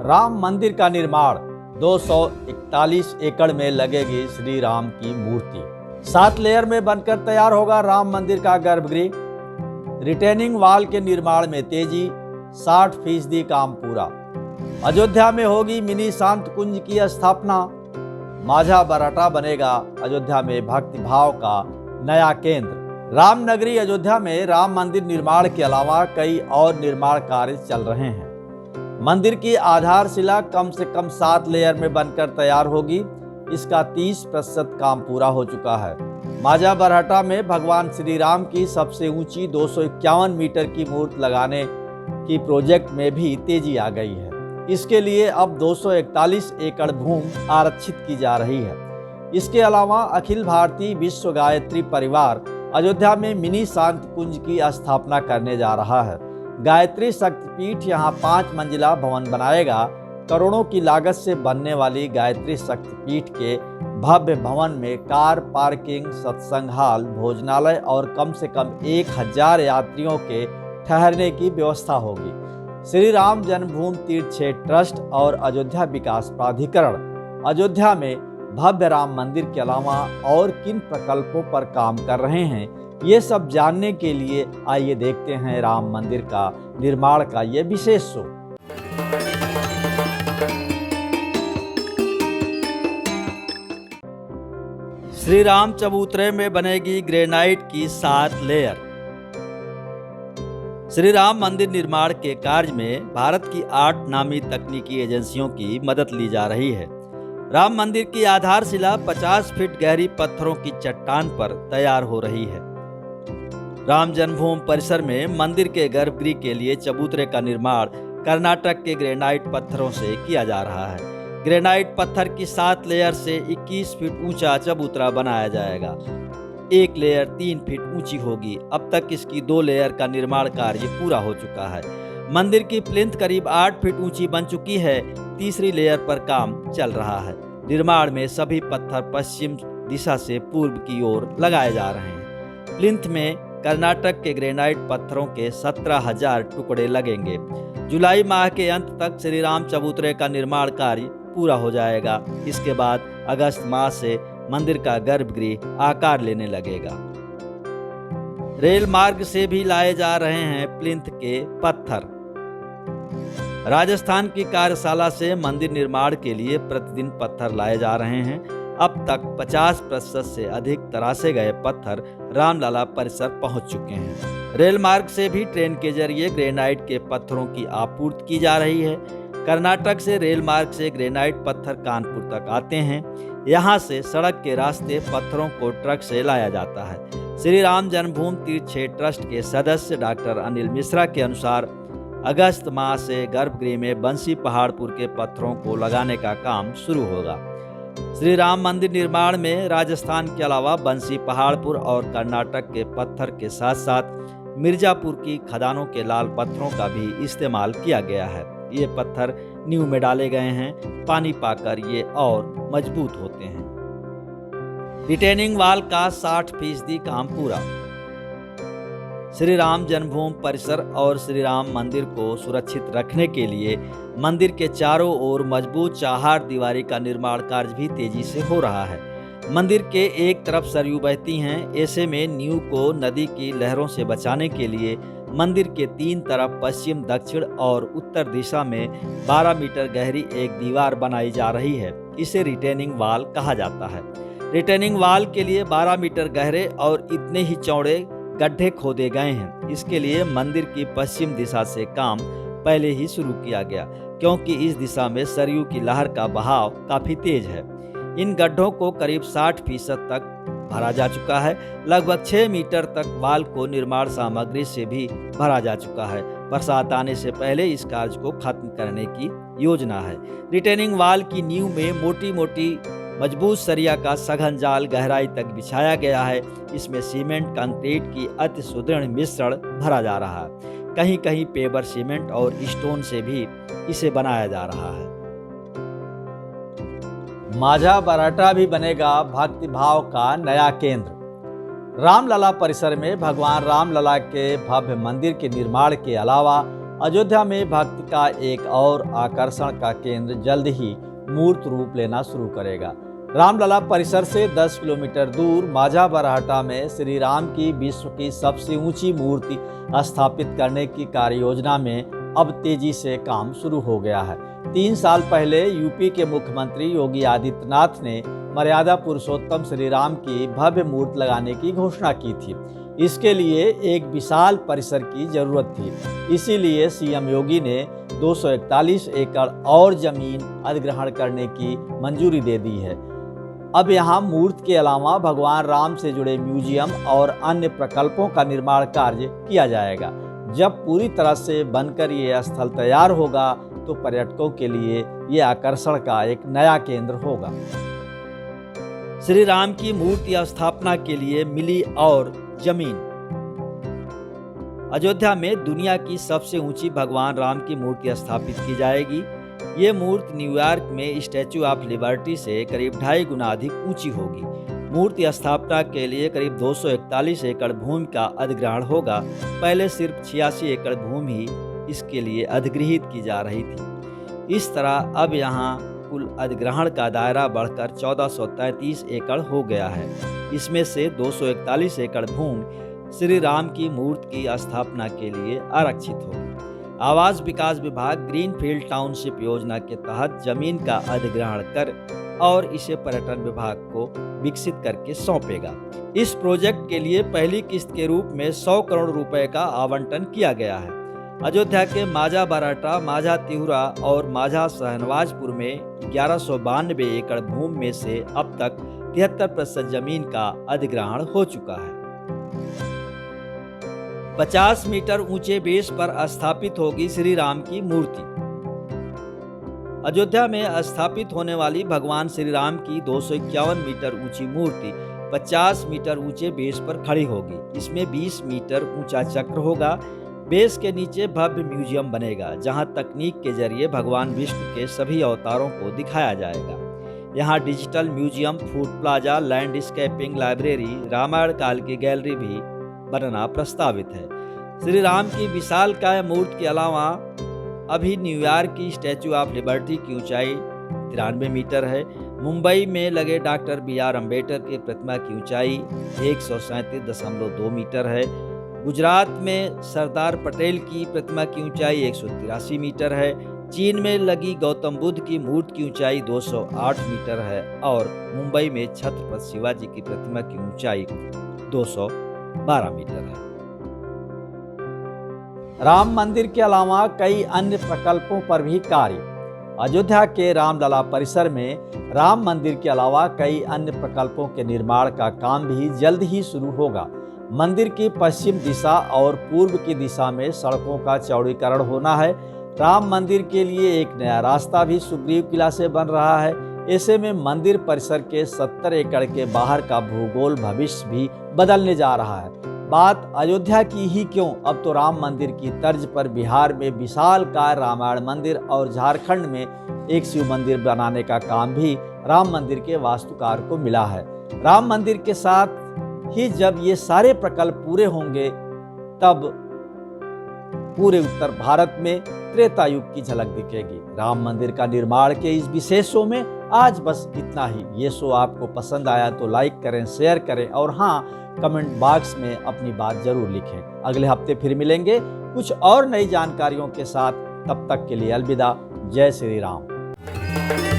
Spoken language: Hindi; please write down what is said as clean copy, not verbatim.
राम मंदिर का निर्माण 241 एकड़ में लगेगी श्री राम की मूर्ति। 7 लेयर में बनकर तैयार होगा राम मंदिर का गर्भगृह। रिटेनिंग वॉल के निर्माण में तेजी, 60% काम पूरा। अयोध्या में होगी मिनी शांत कुंज की स्थापना। माझा बराटा बनेगा अयोध्या में भक्ति भाव का नया केंद्र। रामनगरी अयोध्या में राम मंदिर निर्माण के अलावा कई और निर्माण कार्य चल रहे हैं। मंदिर की आधारशिला कम से कम 7 लेयर में बनकर तैयार होगी। इसका 30% काम पूरा हो चुका है। माझा बरहटा में भगवान श्री राम की सबसे ऊंची 251 मीटर की मूर्ति लगाने की प्रोजेक्ट में भी तेजी आ गई है। इसके लिए अब 241 एकड़ भूमि आरक्षित की जा रही है। इसके अलावा अखिल भारतीय विश्व गायत्री परिवार अयोध्या में मिनी शांत कुंज की स्थापना करने जा रहा है। गायत्री शक्तिपीठ यहां 5 मंजिला भवन बनाएगा। करोड़ों की लागत से बनने वाली गायत्री शक्तिपीठ के भव्य भवन में कार पार्किंग, सत्संग हॉल, भोजनालय और कम से कम 1000 यात्रियों के ठहरने की व्यवस्था होगी। श्री राम जन्मभूमि तीर्थ क्षेत्र ट्रस्ट और अयोध्या विकास प्राधिकरण अयोध्या में भव्य राम मंदिर के अलावा और किन प्रकल्पों पर काम कर रहे हैं, ये सब जानने के लिए आइए देखते हैं राम मंदिर का निर्माण का ये विशेष शो। श्री राम चबूतरे में बनेगी ग्रेनाइट की 7 लेयर। श्री राम मंदिर निर्माण के कार्य में भारत की 8 नामी तकनीकी एजेंसियों की मदद ली जा रही है। राम मंदिर की आधारशिला 50 फीट गहरी पत्थरों की चट्टान पर तैयार हो रही है। राम जन्मभूमि परिसर में मंदिर के गर्भगृह के लिए चबूतरे का निर्माण कर्नाटक के ग्रेनाइट पत्थरों से किया जा रहा है। ग्रेनाइट पत्थर की 7 लेयर से 21 फीट ऊंचा चबूतरा बनाया जाएगा। एक लेयर 3 फीट ऊंची होगी। अब तक इसकी 2 लेयर का निर्माण कार्य पूरा हो चुका है। मंदिर की प्लिंथ करीब 8 फीट ऊंची बन चुकी है। तीसरी लेयर पर काम चल रहा है। निर्माण में सभी पत्थर पश्चिम दिशा से पूर्व की ओर लगाए जा रहे हैं। प्लिंथ में कर्नाटक के ग्रेनाइट पत्थरों के 17,000 टुकड़े लगेंगे। जुलाई माह के अंत तक श्री राम चबूतरे का निर्माण कार्य पूरा हो जाएगा। इसके बाद अगस्त माह से मंदिर का गर्भगृह आकार लेने लगेगा। रेल मार्ग से भी लाए जा रहे हैं प्लिंथ के पत्थर। राजस्थान की कार्यशाला से मंदिर निर्माण के लिए प्रतिदिन पत्थर लाए जा रहे हैं। अब तक 50% से अधिक तरासे गए पत्थर रामलला परिसर पहुंच चुके हैं। रेल मार्ग से भी ट्रेन के जरिए ग्रेनाइट के पत्थरों की आपूर्ति की जा रही है। कर्नाटक से रेल मार्ग से ग्रेनाइट पत्थर कानपुर तक आते हैं। यहाँ से सड़क के रास्ते पत्थरों को ट्रक से लाया जाता है। श्री राम जन्मभूमि तीर्थ क्षेत्र ट्रस्ट के सदस्य डॉक्टर अनिल मिश्रा के अनुसार अगस्त माह से गर्भगृह में बंसी पहाड़पुर के पत्थरों को लगाने का काम शुरू होगा। श्री राम मंदिर निर्माण में राजस्थान के अलावा बंसी पहाड़पुर और कर्नाटक के पत्थर के साथ साथ मिर्जापुर की खदानों के लाल पत्थरों का भी इस्तेमाल किया गया है। ये पत्थर नींव में डाले गए हैं। पानी पाकर ये और मजबूत होते हैं। रिटेनिंग वॉल का 60% काम पूरा। श्री राम जन्मभूमि परिसर और श्री राम मंदिर को सुरक्षित रखने के लिए मंदिर के चारों ओर मजबूत चौहार दीवारी का निर्माण कार्य भी तेजी से हो रहा है। मंदिर के एक तरफ सरयू बहती हैं। ऐसे में नींव को नदी की लहरों से बचाने के लिए मंदिर के 3 तरफ पश्चिम, दक्षिण और उत्तर दिशा में 12 मीटर गहरी एक दीवार बनाई जा रही है। इसे रिटेनिंग वॉल कहा जाता है। रिटेनिंग वॉल के लिए 12 मीटर गहरे और इतने ही चौड़े गड्ढे खोदे गए हैं। इसके लिए मंदिर की पश्चिम दिशा से काम पहले ही शुरू किया गया, क्योंकि इस दिशा में सरयू की लहर का बहाव काफी तेज है। इन गड्ढों को करीब 60% तक भरा जा चुका है। लगभग 6 मीटर तक वॉल को निर्माण सामग्री से भी भरा जा चुका है। बरसात आने से पहले इस कार्य को खत्म करने की योजना है। रिटेनिंग वॉल की नींव में मोटी मोटी मजबूत सरिया का सघन जाल गहराई तक बिछाया गया है। इसमें सीमेंट कंक्रीट की अति सुदृढ़ मिश्रण भरा जा रहा है। कहीं कहीं पेवर सीमेंट और स्टोन से भी इसे बनाया जा रहा है। माझा बराटा भी बनेगा भक्ति भाव का नया केंद्र। रामलला परिसर में भगवान रामलला के भव्य मंदिर के निर्माण के अलावा अयोध्या में भक्ति का एक और आकर्षण का केंद्र जल्द ही मूर्त रूप लेना शुरू करेगा। रामलला परिसर से 10 किलोमीटर दूर माझा बरहटा में श्री राम की विश्व की सबसे ऊंची मूर्ति स्थापित करने की कार्य योजना में अब तेजी से काम शुरू हो गया है। 3 साल पहले यूपी के मुख्यमंत्री योगी आदित्यनाथ ने मर्यादा पुरुषोत्तम श्री राम की भव्य मूर्ति लगाने की घोषणा की थी। इसके लिए एक विशाल परिसर की जरूरत थी, इसीलिए सीएम योगी ने 241 एकड़ और जमीन अधिग्रहण करने की मंजूरी दे दी है। अब यहाँ मूर्ति के अलावा भगवान राम से जुड़े म्यूजियम और अन्य प्रकल्पों का निर्माण कार्य किया जाएगा। जब पूरी तरह से बनकर ये स्थल तैयार होगा तो पर्यटकों के लिए ये आकर्षण का एक नया केंद्र होगा। श्री राम की मूर्ति स्थापना के लिए मिली और जमीन। अयोध्या में दुनिया की सबसे ऊंची भगवान राम की मूर्ति स्थापित की जाएगी। ये मूर्ति न्यूयॉर्क में स्टैच्यू ऑफ लिबर्टी से करीब 2.5 गुना अधिक ऊंची होगी। मूर्ति स्थापना के लिए करीब 241 एकड़ भूमि का अधिग्रहण होगा। पहले सिर्फ 86 एकड़ भूमि ही इसके लिए अधिगृहित की जा रही थी। इस तरह अब यहाँ कुल अधिग्रहण का दायरा बढ़कर 1433 एकड़ हो गया है। इसमें से 241 एकड़ भूमि श्री राम की मूर्ति की स्थापना के लिए आरक्षित होगी। आवास विकास विभाग ग्रीनफील्ड टाउनशिप योजना के तहत जमीन का अधिग्रहण कर और इसे पर्यटन विभाग को विकसित करके सौंपेगा। इस प्रोजेक्ट के लिए पहली किस्त के रूप में 100 करोड़ रुपए का आवंटन किया गया है। अयोध्या के माझा बरहटा, माझा तिहुरा और माझा शहनवाजपुर में 1192 एकड़ भूमि में से अब तक 73% जमीन का अधिग्रहण हो चुका है। 50 मीटर ऊंचे बेस पर स्थापित होगी श्री राम की मूर्ति। अयोध्या में स्थापित होने वाली भगवान श्री राम की 251 मीटर ऊंची मूर्ति 50 मीटर ऊंचे बेस पर खड़ी होगी। इसमें 20 मीटर ऊंचा चक्र होगा। बेस के नीचे भव्य म्यूजियम बनेगा, जहां तकनीक के जरिए भगवान विष्णु के सभी अवतारों को दिखाया जाएगा। यहाँ digital museum, food plaza, landscaping, library, Ramayan काल की गैलरी भी बनना प्रस्तावित है। श्री राम की विशालकाय मूर्ति के अलावा अभी न्यूयॉर्क की स्टैच्यू ऑफ लिबर्टी की ऊंचाई 93 मीटर है। मुंबई में लगे डॉक्टर BR अम्बेडकर की प्रतिमा की ऊंचाई 137.2 मीटर है। गुजरात में सरदार पटेल की प्रतिमा की ऊंचाई 183 मीटर है। चीन में लगी गौतम बुद्ध की मूर्ति की ऊंचाई 208 मीटर है और मुंबई में छत्रपति शिवाजी की प्रतिमा की ऊंचाई 212 मीटर है। राम मंदिर के अलावा कई अन्य प्रकल्पों पर भी कार्य। अयोध्या के रामलला परिसर में राम मंदिर के अलावा कई अन्य प्रकल्पों के निर्माण का काम भी जल्द ही शुरू होगा। मंदिर की पश्चिम दिशा और पूर्व की दिशा में सड़कों का चौड़ीकरण होना है। राम मंदिर के लिए एक नया रास्ता भी सुग्रीव किला से बन रहा है। ऐसे में मंदिर परिसर के 70 एकड़ के बाहर का भूगोल भविष्य भी बदलने जा रहा है। बात अयोध्या की ही क्यों, अब तो राम मंदिर की तर्ज पर बिहार में विशालकाय रामायण मंदिर और झारखंड में एक शिव मंदिर बनाने का काम भी राम मंदिर के वास्तुकार को मिला है। राम मंदिर के साथ ही जब ये सारे प्रकल्प पूरे होंगे तब पूरे उत्तर भारत में त्रेता युग की झलक दिखेगी। राम मंदिर का निर्माण के इस विशेष शो में आज बस इतना ही। ये शो आपको पसंद आया तो लाइक करें, शेयर करें और हाँ, कमेंट बॉक्स में अपनी बात जरूर लिखें। अगले हफ्ते फिर मिलेंगे कुछ और नई जानकारियों के साथ। तब तक के लिए अलविदा। जय श्री राम।